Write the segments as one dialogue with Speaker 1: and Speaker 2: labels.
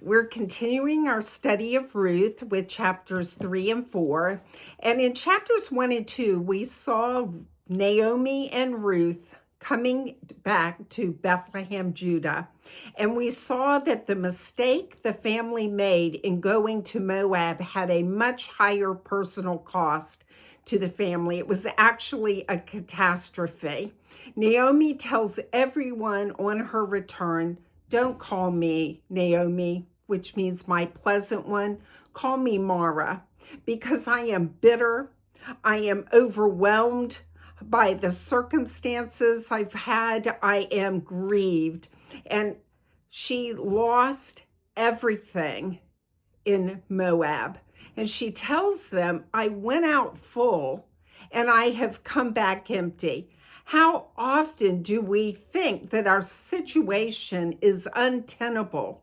Speaker 1: We're continuing our study of Ruth with chapters 3 and 4. And in chapters 1 and 2, we saw Naomi and Ruth coming back to Bethlehem, Judah. And we saw that the mistake the family made in going to Moab had a much higher personal cost to the family. It was actually a catastrophe. Naomi tells everyone on her return, "Don't call me Naomi," which means my pleasant one. "Call me Mara, because I am bitter. I am overwhelmed by the circumstances I've had. I am grieved." And she lost everything in Moab. And she tells them, "I went out full and I have come back empty." How often do we think that our situation is untenable?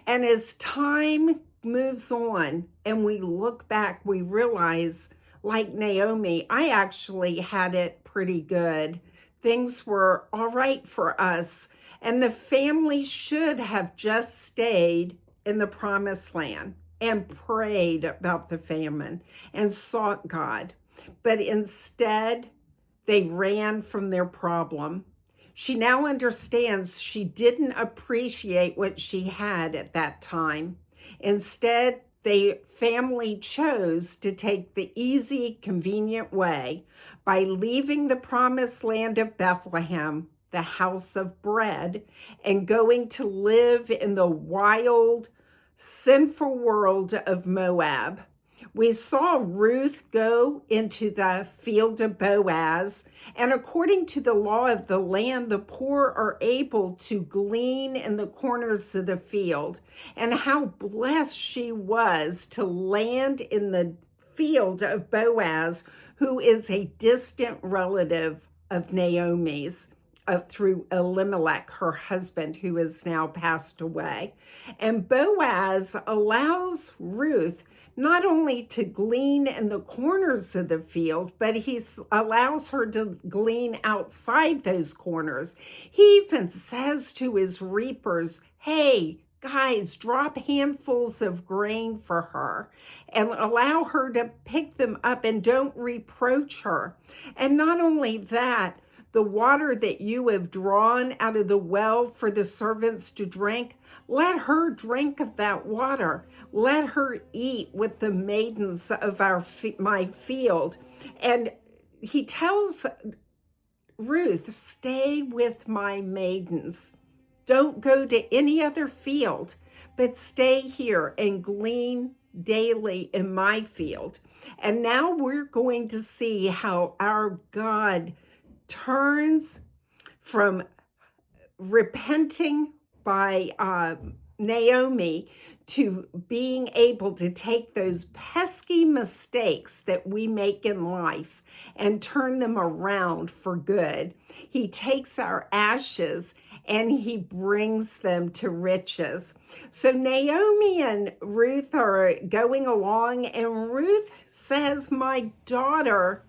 Speaker 1: And as time moves on and we look back, we realize, like Naomi, I actually had it pretty good. Things were all right for us. And the family should have just stayed in the promised land and prayed about the famine and sought God. But instead, they ran from their problem. She now understands she didn't appreciate what she had at that time. Instead, the family chose to take the easy, convenient way by leaving the promised land of Bethlehem, the house of bread, and going to live in the wild, sinful world of Moab. We saw Ruth go into the field of Boaz, and according to the law of the land, the poor are able to glean in the corners of the field, and how blessed she was to land in the field of Boaz, who is a distant relative of Naomi's, through Elimelech, her husband, who has now passed away. And Boaz allows Ruth not only to glean in the corners of the field, but he allows her to glean outside those corners. He even says to his reapers, "Hey, guys, drop handfuls of grain for her and allow her to pick them up and don't reproach her." And not only that, the water that you have drawn out of the well for the servants to drink, let her drink of that water. Let her eat with the maidens of my field. And he tells Ruth, "Stay with my maidens. Don't go to any other field, but stay here and glean daily in my field." And now we're going to see how our God turns from repenting by Naomi to being able to take those pesky mistakes that we make in life and turn them around for good. He takes our ashes and he brings them to riches. So Naomi and Ruth are going along, and Ruth says, "My daughter,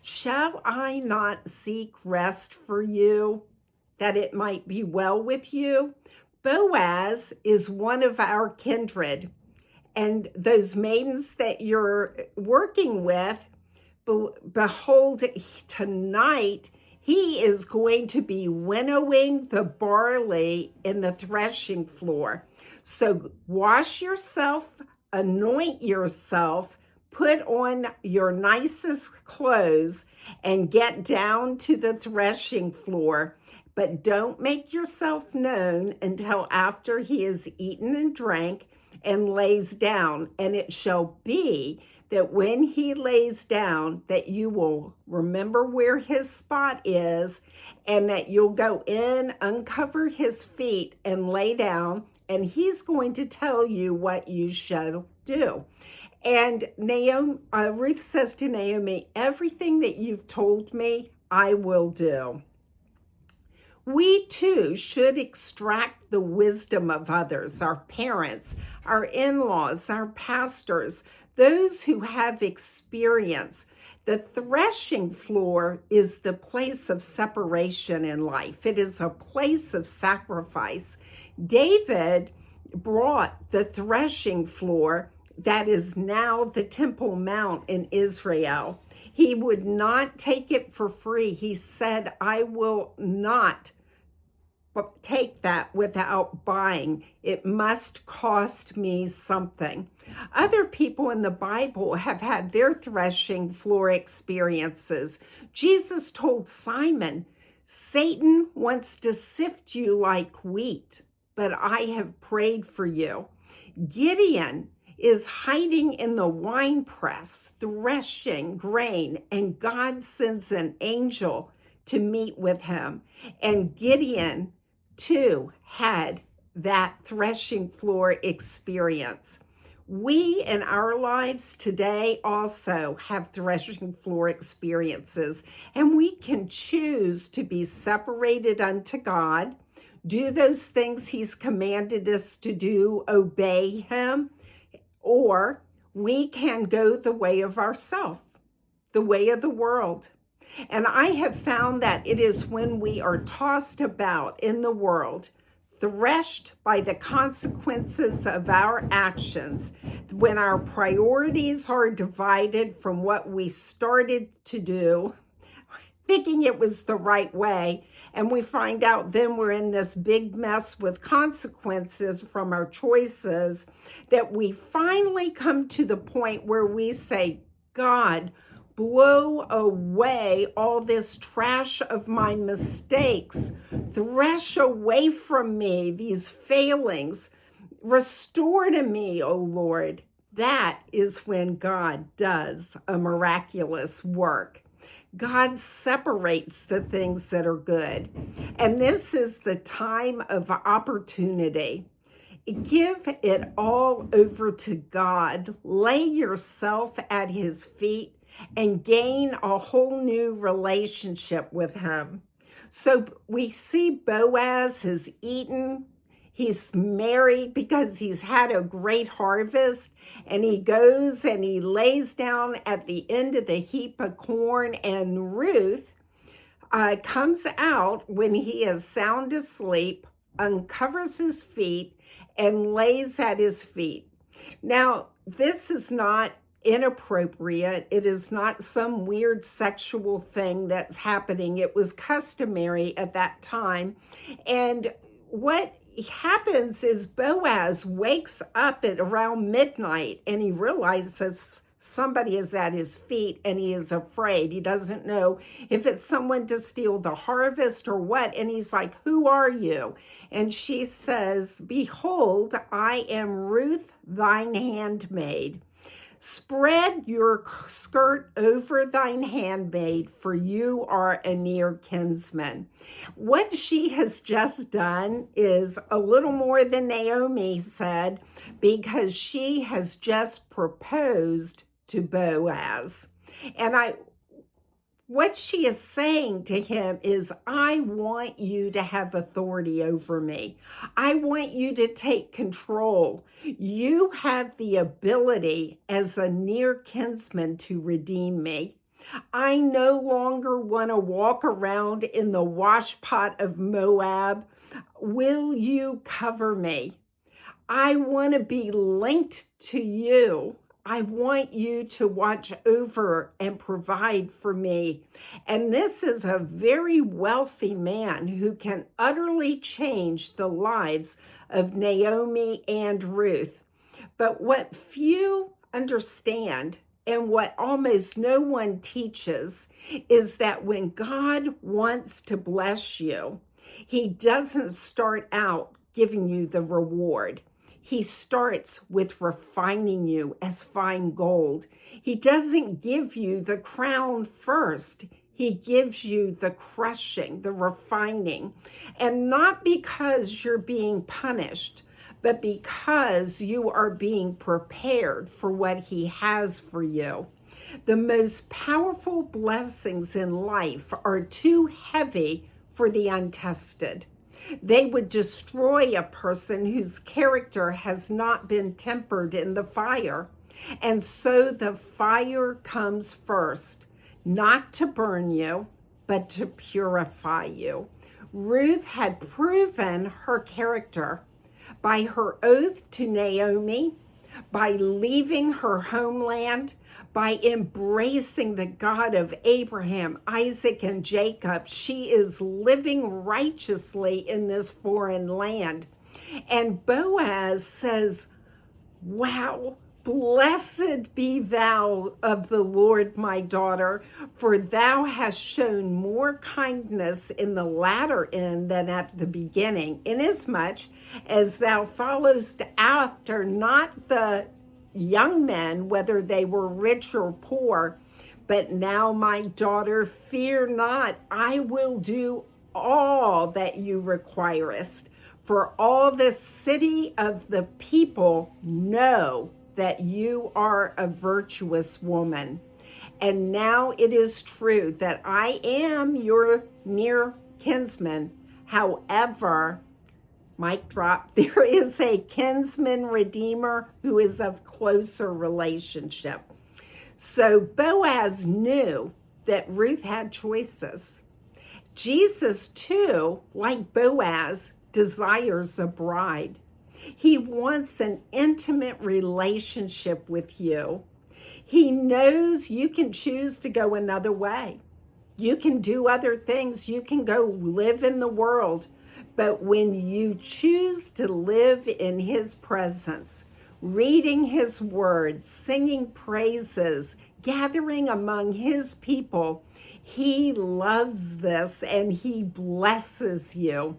Speaker 1: shall I not seek rest for you, that it might be well with you?" Boaz is one of our kindred, and those maidens that you're working with, behold, tonight he is going to be winnowing the barley in the threshing floor. So wash yourself, anoint yourself, put on your nicest clothes, and get down to the threshing floor. But don't make yourself known until after he has eaten and drank and lays down. And it shall be that when he lays down, that you will remember where his spot is, and that you'll go in, uncover his feet, and lay down, and he's going to tell you what you shall do. And Ruth says to Naomi, "Everything that you've told me, I will do." We too should extract the wisdom of others, our parents, our in-laws, our pastors, those who have experience. The threshing floor is the place of separation in life. It is a place of sacrifice. David brought the threshing floor that is now the Temple Mount in Israel. He would not take it for free. He said, I will not take that without buying. It must cost me something. Other people in the Bible have had their threshing floor experiences. Jesus told Simon, Satan wants to sift you like wheat, but I have prayed for you. Gideon is hiding in the winepress, threshing grain, and God sends an angel to meet with him. And Gideon, too, had that threshing floor experience. We in our lives today also have threshing floor experiences, and we can choose to be separated unto God, do those things he's commanded us to do, obey him, or we can go the way of ourself, the way of the world. And I have found that it is when we are tossed about in the world, threshed by the consequences of our actions, when our priorities are divided from what we started to do, thinking it was the right way, and we find out then we're in this big mess with consequences from our choices, that we finally come to the point where we say, God, blow away all this trash of my mistakes. Thresh away from me these failings. Restore to me, O Lord. That is when God does a miraculous work. God separates the things that are good. And this is the time of opportunity. Give it all over to God. Lay yourself at his feet and gain a whole new relationship with him. So we see Boaz has eaten. He's married because he's had a great harvest, and he goes and he lays down at the end of the heap of corn, and Ruth comes out when he is sound asleep, uncovers his feet, and lays at his feet. Now, this is not inappropriate. It is not some weird sexual thing that's happening. It was customary at that time. And what happens is Boaz wakes up at around midnight and he realizes somebody is at his feet and he is afraid. He doesn't know if it's someone to steal the harvest or what. And he's like, who are you? And she says, behold, I am Ruth, thine handmaid. Spread your skirt over thine handmaid, for you are a near kinsman. What she has just done is a little more than Naomi said, because she has just proposed to Boaz. And what she is saying to him is, I want you to have authority over me. I want you to take control. You have the ability as a near kinsman to redeem me. I no longer want to walk around in the washpot of Moab. Will you cover me? I want to be linked to you. I want you to watch over and provide for me. And this is a very wealthy man who can utterly change the lives of Naomi and Ruth. But what few understand, and what almost no one teaches, is that when God wants to bless you, he doesn't start out giving you the reward. He starts with refining you as fine gold. He doesn't give you the crown first. He gives you the crushing, the refining. And not because you're being punished, but because you are being prepared for what he has for you. The most powerful blessings in life are too heavy for the untested. They would destroy a person whose character has not been tempered in the fire. And so the fire comes first, not to burn you, but to purify you. Ruth had proven her character, by her oath to Naomi, by leaving her homeland, by embracing the God of Abraham, Isaac, and Jacob. She is living righteously in this foreign land. And Boaz says, wow, blessed be thou of the Lord, my daughter, for thou hast shown more kindness in the latter end than at the beginning, inasmuch as thou followest after not the young men, whether they were rich or poor. But now, my daughter, fear not, I will do all that you requirest. For all the city of the people know that you are a virtuous woman. And now it is true that I am your near kinsman. However, mic drop, there is a kinsman redeemer who is of closer relationship. So Boaz knew that Ruth had choices. Jesus, too, like Boaz, desires a bride. He wants an intimate relationship with you. He knows you can choose to go another way. You can do other things. You can go live in the world. But when you choose to live in his presence, reading his word, singing praises, gathering among his people, he loves this and he blesses you.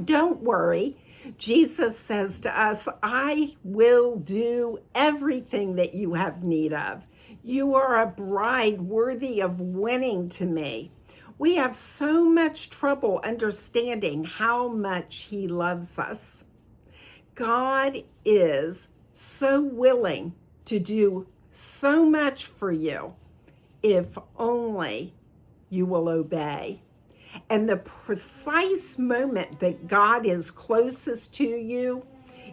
Speaker 1: Don't worry. Jesus says to us, I will do everything that you have need of. You are a bride worthy of winning to me. We have so much trouble understanding how much he loves us. God is so willing to do so much for you if only you will obey. And the precise moment that God is closest to you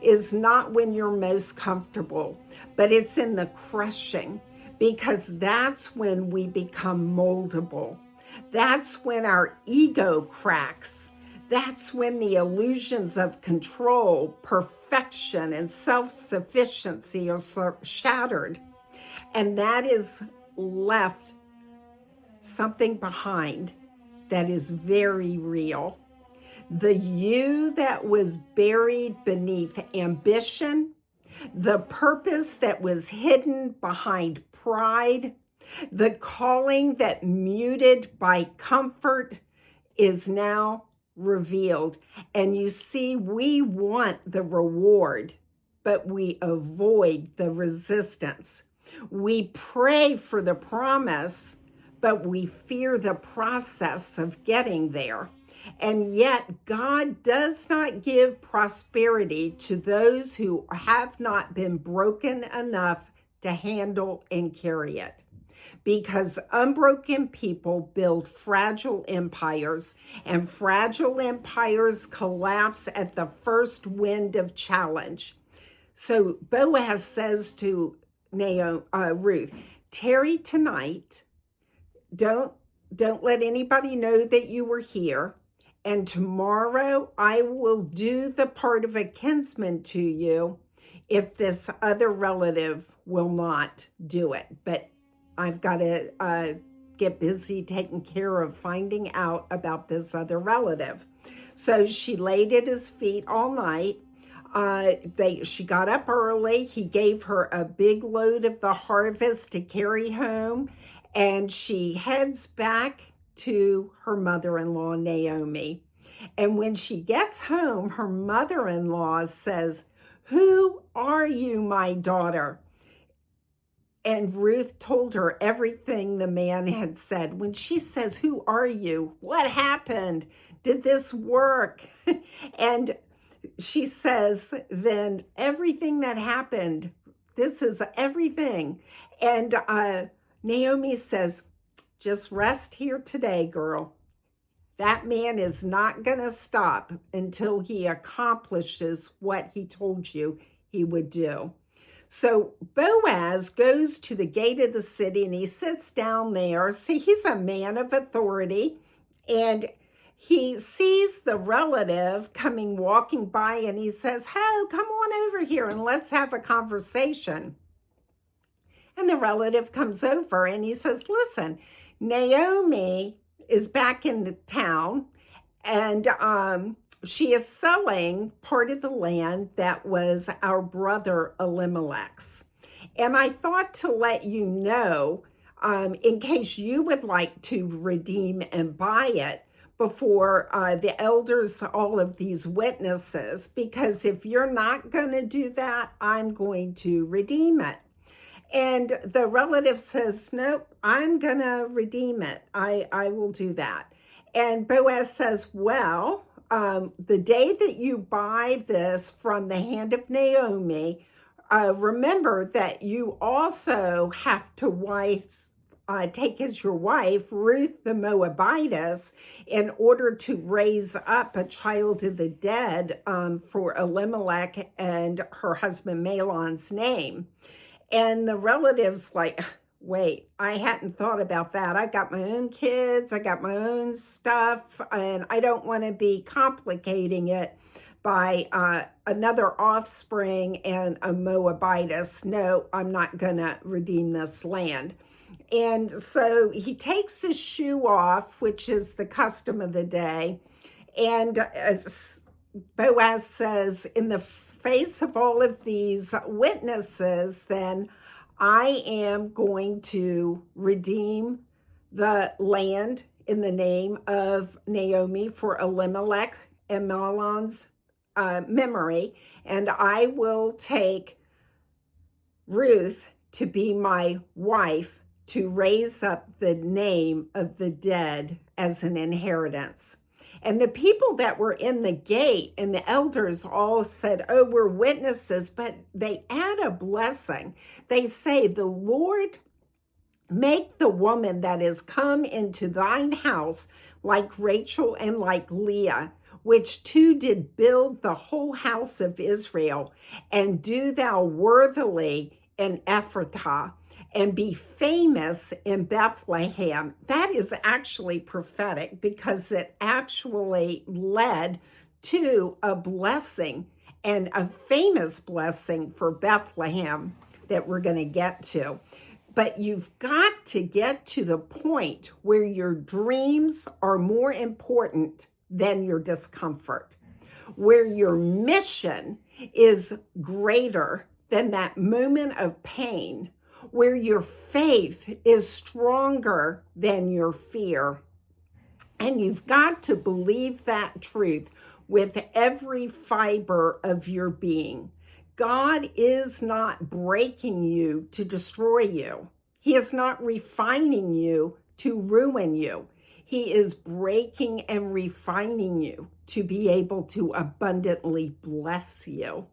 Speaker 1: is not when you're most comfortable, but it's in the crushing, because that's when we become moldable. That's when our ego cracks. That's when the illusions of control, perfection, and self-sufficiency are shattered. And that is left something behind that is very real. The you that was buried beneath ambition, the purpose that was hidden behind pride, the calling that muted by comfort is now revealed. And you see, we want the reward, but we avoid the resistance. We pray for the promise, but we fear the process of getting there. And yet, God does not give prosperity to those who have not been broken enough to handle and carry it. Because unbroken people build fragile empires, and fragile empires collapse at the first wind of challenge. So Boaz says to Ruth, tarry tonight. Don't let anybody know that you were here. And tomorrow I will do the part of a kinsman to you if this other relative will not do it. But I've got to get busy taking care of finding out about this other relative. So she laid at his feet all night. She got up early. He gave her a big load of the harvest to carry home. And she heads back to her mother-in-law, Naomi. And when she gets home, her mother-in-law says, "Who are you, my daughter?" And Ruth told her everything the man had said. When she says, "Who are you? What happened? Did this work?" And she says, then everything that happened, this is everything. And Naomi says, just rest here today, girl. That man is not going to stop until he accomplishes what he told you he would do. So Boaz goes to the gate of the city and he sits down there. See, he's a man of authority, and he sees the relative walking by, and he says, "Oh, come on over here and let's have a conversation." And the relative comes over and he says, "Listen, Naomi is back in the town, and she is selling part of the land that was our brother Elimelech's. And I thought to let you know, in case you would like to redeem and buy it before the elders, all of these witnesses, because if you're not going to do that, I'm going to redeem it." And the relative says, "Nope, I'm going to redeem it. I will do that." And Boaz says, "Well, the day that you buy this from the hand of Naomi, remember that you also have to take as your wife Ruth the Moabitess in order to raise up a child of the dead for Elimelech and her husband Mahlon's name." And the relative's like, "Wait, I hadn't thought about that. I got my own kids, I got my own stuff, and I don't want to be complicating it by another offspring and a Moabitess. No, I'm not going to redeem this land." And so he takes his shoe off, which is the custom of the day. And as Boaz says, "In the face of all of these witnesses, then I am going to redeem the land in the name of Naomi for Elimelech and Mahlon's memory, and I will take Ruth to be my wife to raise up the name of the dead as an inheritance." And the people that were in the gate and the elders all said, "Oh, we're witnesses," but they add a blessing. They say, "The Lord make the woman that is come into thine house like Rachel and like Leah, which two did build the whole house of Israel, and do thou worthily in Ephratah, and be famous in Bethlehem." That is actually prophetic because it actually led to a blessing, and a famous blessing for Bethlehem that we're going to get to. But you've got to get to the point where your dreams are more important than your discomfort, where your mission is greater than that moment of pain, where your faith is stronger than your fear. And you've got to believe that truth with every fiber of your being. God is not breaking you to destroy you. He is not refining you to ruin you. He is breaking and refining you to be able to abundantly bless you.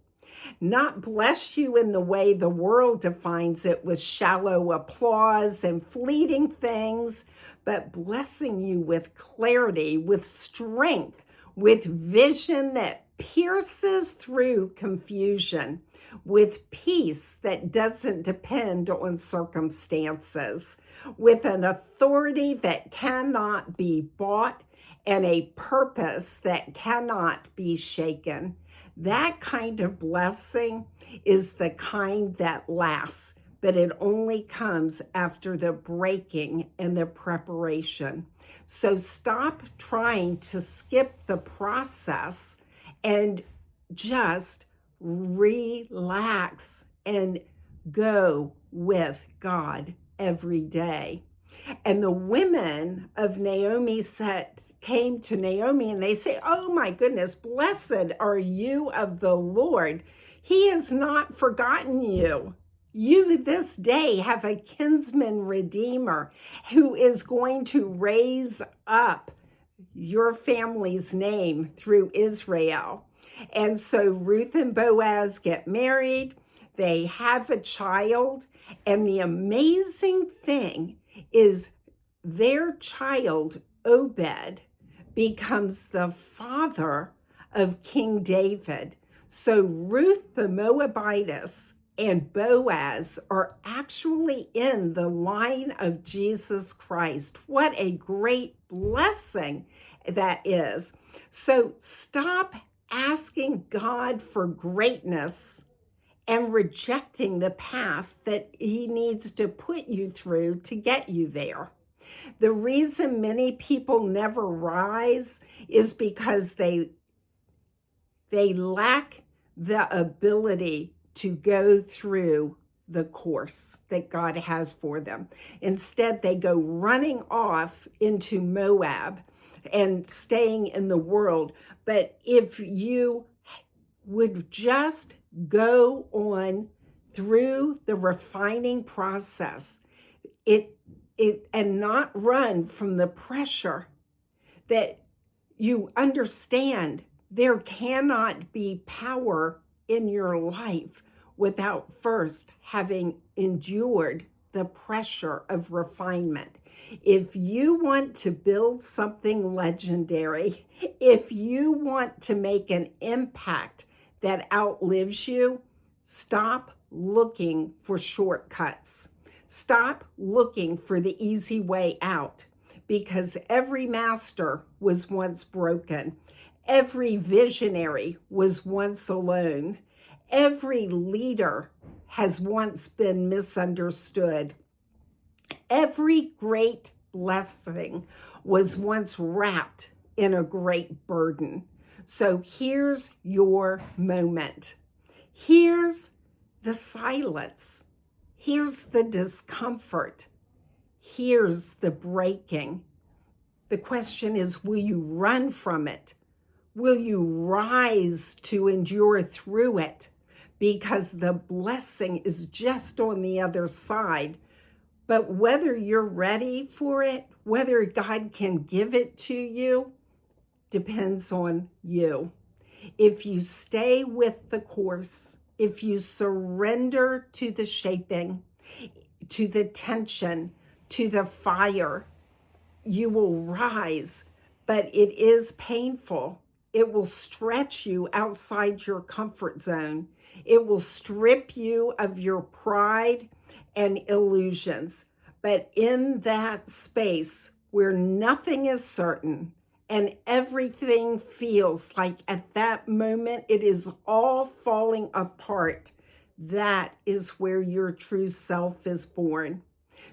Speaker 1: Not bless you in the way the world defines it, with shallow applause and fleeting things, but blessing you with clarity, with strength, with vision that pierces through confusion, with peace that doesn't depend on circumstances, with an authority that cannot be bought, and a purpose that cannot be shaken. That kind of blessing is the kind that lasts, but it only comes after the breaking and the preparation. So stop trying to skip the process and just relax and go with God every day. And the women of Naomi came to Naomi and they say, "Oh my goodness, blessed are you of the Lord. He has not forgotten you. You this day have a kinsman redeemer who is going to raise up your family's name through Israel." And so Ruth and Boaz get married. They have a child. And the amazing thing is their child, Obed, becomes the father of King David. So Ruth the Moabitess and Boaz are actually in the line of Jesus Christ. What a great blessing that is. So stop asking God for greatness and rejecting the path that he needs to put you through to get you there. The reason many people never rise is because they lack the ability to go through the course that God has for them. Instead, they go running off into Moab and staying in the world. But if you would just go on through the refining process, and not run from the pressure, that you understand there cannot be power in your life without first having endured the pressure of refinement. If you want to build something legendary, if you want to make an impact that outlives you, stop looking for shortcuts. Stop looking for the easy way out, because every master was once broken. Every visionary was once alone. Every leader has once been misunderstood. Every great blessing was once wrapped in a great burden. So here's your moment. Here's the silence. Here's the discomfort. Here's the breaking. The question is, will you run from it? Will you rise to endure through it? Because the blessing is just on the other side. But whether you're ready for it, whether God can give it to you, depends on you. If you stay with the course, if you surrender to the shaping, to the tension, to the fire, you will rise. But it is painful. It will stretch you outside your comfort zone. It will strip you of your pride and illusions. But in that space where nothing is certain and everything feels like at that moment it is all falling apart, that is where your true self is born.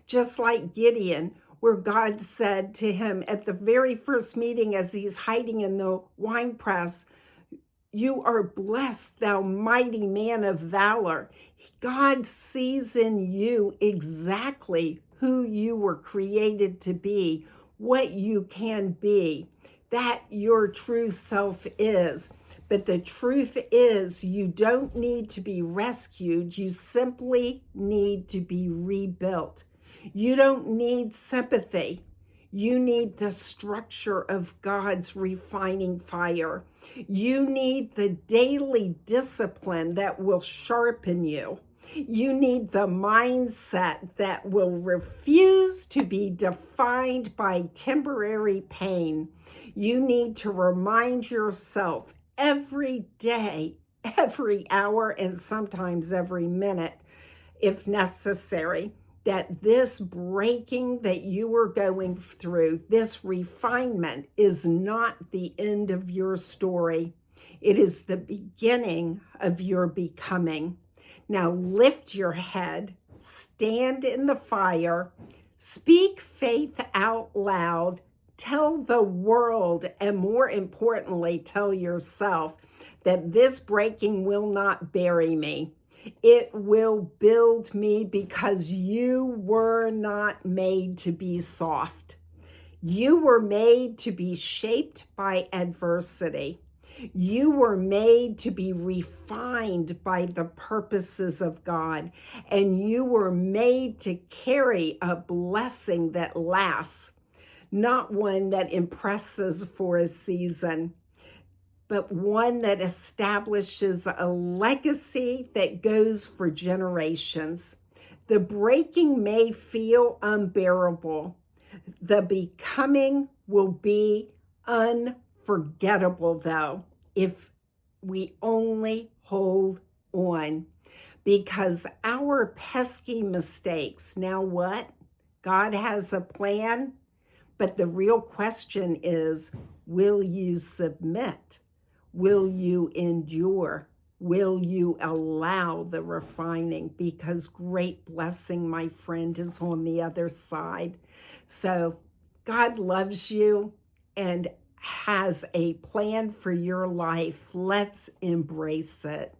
Speaker 1: Just like Gideon, where God said to him at the very first meeting as he's hiding in the winepress, "You are blessed, thou mighty man of valor." God sees in you exactly who you were created to be, what you can be, that your true self is. But the truth is, you don't need to be rescued. You simply need to be rebuilt. You don't need sympathy. You need the structure of God's refining fire. You need the daily discipline that will sharpen you. You need the mindset that will refuse to be defined by temporary pain. You need to remind yourself every day, every hour, and sometimes every minute, if necessary, that this breaking that you are going through, this refinement, is not the end of your story. It is the beginning of your becoming. Now lift your head, stand in the fire, speak faith out loud, tell the world, and more importantly, tell yourself that this breaking will not bury me. It will build me, because you were not made to be soft. You were made to be shaped by adversity. You were made to be refined by the purposes of God. And you were made to carry a blessing that lasts, not one that impresses for a season, but one that establishes a legacy that goes for generations. The breaking may feel unbearable. The becoming will be unforgettable, though, if we only hold on. Because our pesky mistakes, now what? God has a plan, but the real question is, Will you submit? Will you endure? Will you allow the refining? Because great blessing, my friend, is on the other side. So God loves you and has a plan for your life. Let's embrace it.